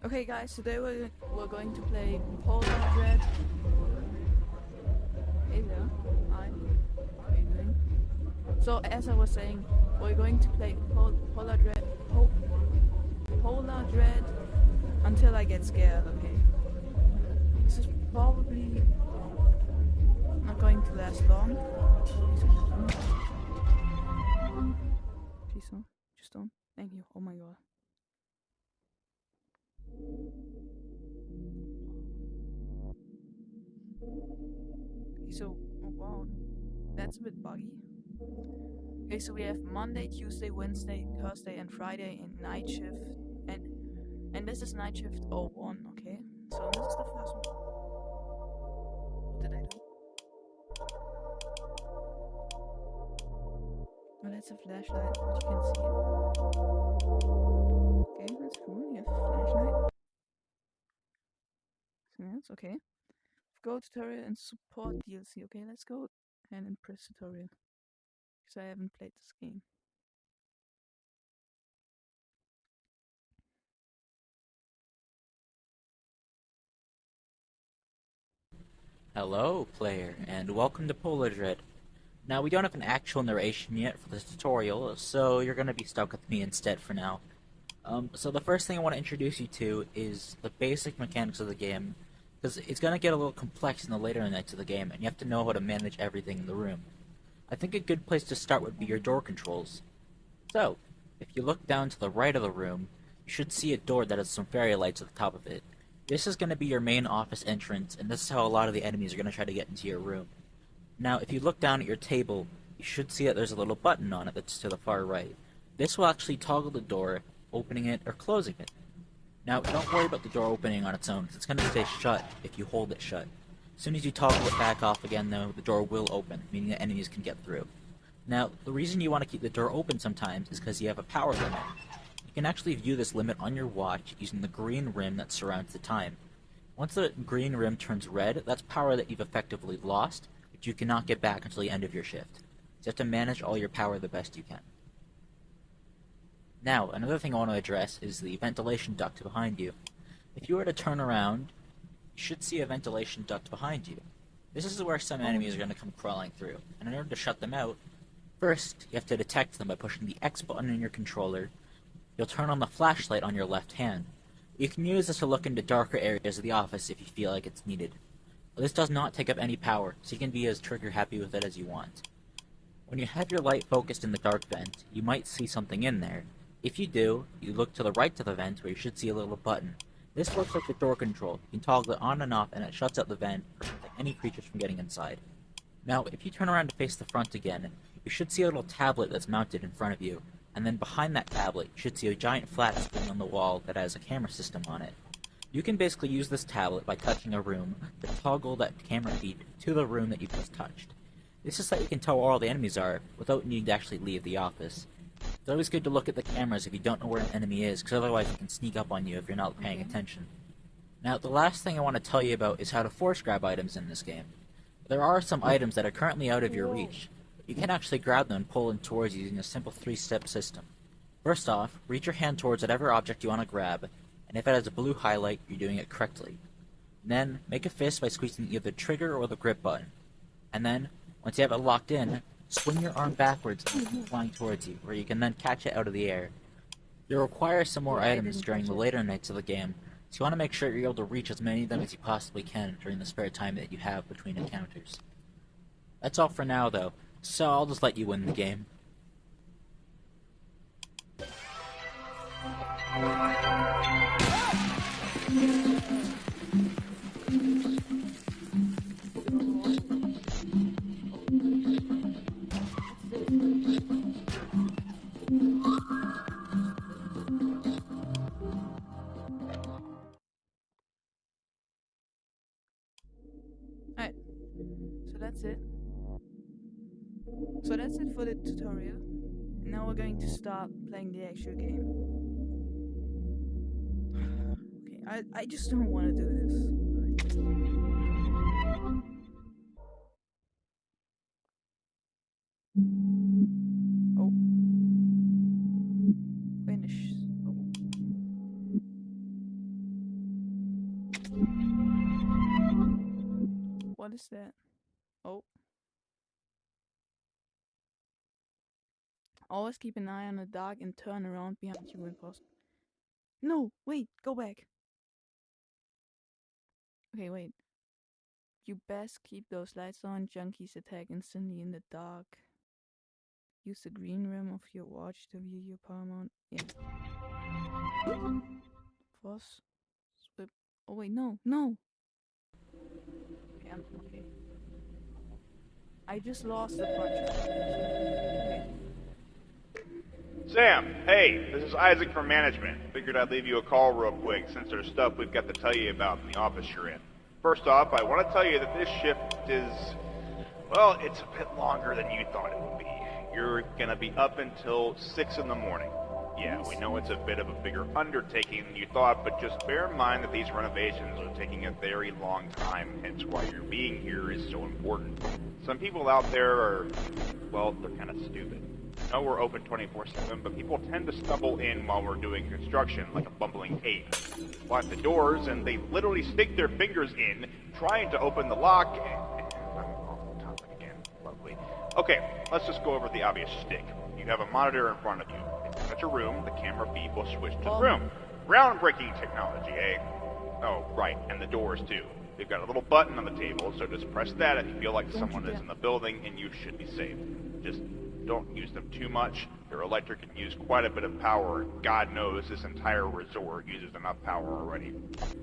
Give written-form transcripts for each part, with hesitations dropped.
Okay guys, today we're going to play Polardread. Hey there. Hi. How are you doing? So as I was saying, we're going to play Polardread until I get scared, okay? This is probably not going to last long. Please don't. Just don't. Thank you. Oh my god. Okay, so, oh wow. That's a bit buggy. Okay, so we have Monday, Tuesday, Wednesday, Thursday, and Friday in night shift, and this is night shift 01. Okay, so this is the first one. What did I do? Oh, that's a flashlight. You can see it. Okay, that's cool. You have a flashlight. So that's okay. Go tutorial and support DLC. Okay, let's go and press tutorial because I haven't played this game. Hello, player, and welcome to Polardread. Now, we don't have an actual narration yet for this tutorial, so you're going to be stuck with me instead for now. So the first thing I want to introduce you to is the basic mechanics of the game, because it's going to get a little complex in the later nights of the game, and you have to know how to manage everything in the room. I think a good place to start would be your door controls. So, if you look down to the right of the room, you should see a door that has some fairy lights at the top of it. This is going to be your main office entrance, and this is how a lot of the enemies are going to try to get into your room. Now, if you look down at your table, you should see that there's a little button on it that's to the far right. This will actually toggle the door, opening it or closing it. Now, don't worry about the door opening on its own, because it's going to stay shut if you hold it shut. As soon as you toggle it back off again, though, the door will open, meaning that enemies can get through. Now, the reason you want to keep the door open sometimes is because you have a power limit. You can actually view this limit on your watch using the green rim that surrounds the time. Once the green rim turns red, that's power that you've effectively lost, which you cannot get back until the end of your shift. So you have to manage all your power the best you can. Now, another thing I want to address is the ventilation duct behind you. If you were to turn around, you should see a ventilation duct behind you. This is where some enemies are going to come crawling through, and in order to shut them out, first, you have to detect them by pushing the X button in your controller. You'll turn on the flashlight on your left hand. You can use this to look into darker areas of the office if you feel like it's needed. This does not take up any power, so you can be as trigger happy with it as you want. When you have your light focused in the dark vent, you might see something in there. If you do, you look to the right of the vent where you should see a little button. This works like the door control. You can toggle it on and off and it shuts out the vent, preventing any creatures from getting inside. Now, if you turn around to face the front again, you should see a little tablet that's mounted in front of you, and then behind that tablet, you should see a giant flat screen on the wall that has a camera system on it. You can basically use this tablet by touching a room to toggle that camera feed to the room that you just touched. This is so you can tell where all the enemies are without needing to actually leave the office. It's always good to look at the cameras if you don't know where an enemy is, because otherwise it can sneak up on you if you're not paying attention. Now, the last thing I want to tell you about is how to force grab items in this game. There are some items that are currently out of your reach. You can actually grab them and pull them towards you using a simple 3-step system. First off, reach your hand towards whatever object you want to grab, and if it has a blue highlight, you're doing it correctly. Then, make a fist by squeezing either the trigger or the grip button. And then, once you have it locked in, swing your arm backwards and flying towards you, where you can then catch it out of the air. You'll require some more items during the later nights of the game, so you want to make sure you're able to reach as many of them as you possibly can during the spare time that you have between encounters. That's all for now, though, so I'll just let you win the game. Alright, so that's it. So that's it for the tutorial. And now we're going to start playing the actual game. Okay, I just don't want to do this. Oh. Finish. Oh. is that? Oh. Always keep an eye on the dark and turn around behind you when possible. No, wait, go back. Okay, wait. You best keep those lights on. Junkies attack instantly in the dark. Use the green rim of your watch to view your power mount. Yeah. Force. Swip. Oh wait, no. Okay, okay. I just lost a bunch of information. Okay. Sam, hey, this is Isaac from management. Figured I'd leave you a call real quick since there's stuff we've got to tell you about in the office you're in. First off, I want to tell you that this shift is, well, it's a bit longer than you thought it would be. You're gonna be up until 6 in the morning. Yeah, we know it's a bit of a bigger undertaking than you thought, but just bear in mind that these renovations are taking a very long time, hence why your being here is so important. Some people out there are, well, they're kind of stupid. I know we're open 24/7, but people tend to stumble in while we're doing construction like a bumbling ape. Lock the doors, and they literally stick their fingers in, trying to open the lock. I'm off topic again. Lovely. Okay, let's just go over the obvious shtick. You have a monitor in front of you. If you touch a room, the camera feed will switch to the room. Groundbreaking technology, eh? Oh, right, and the doors too. They've got a little button on the table, so just press that if you feel like someone is in the building, and you should be safe. Just don't use them too much. Their electric can use quite a bit of power. God knows this entire resort uses enough power already.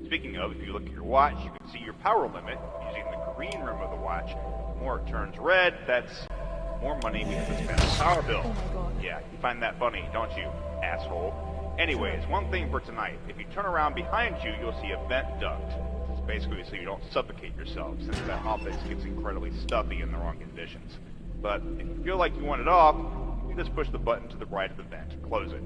Speaking of, if you look at your watch, you can see your power limit using the green rim of the watch. The more it turns red, that's more money we have to spend on power bill. Oh my god. Yeah, you find that funny, don't you, asshole? Anyways, one thing for tonight. If you turn around behind you, you'll see a vent duct. It's basically so you don't suffocate yourself, since that office gets incredibly stuffy in the wrong conditions. But if you feel like you want it off, you just push the button to the right of the vent. Close it.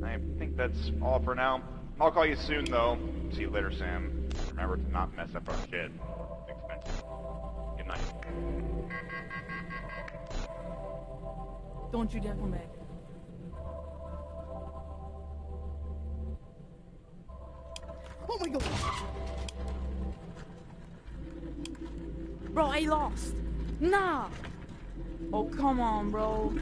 I think that's all for now. I'll call you soon, though. See you later, Sam. Remember to not mess up our shit. Expensive. Good night. Don't you dare come back. Oh my god! Bro, I lost! Nah! Oh, come on, bro.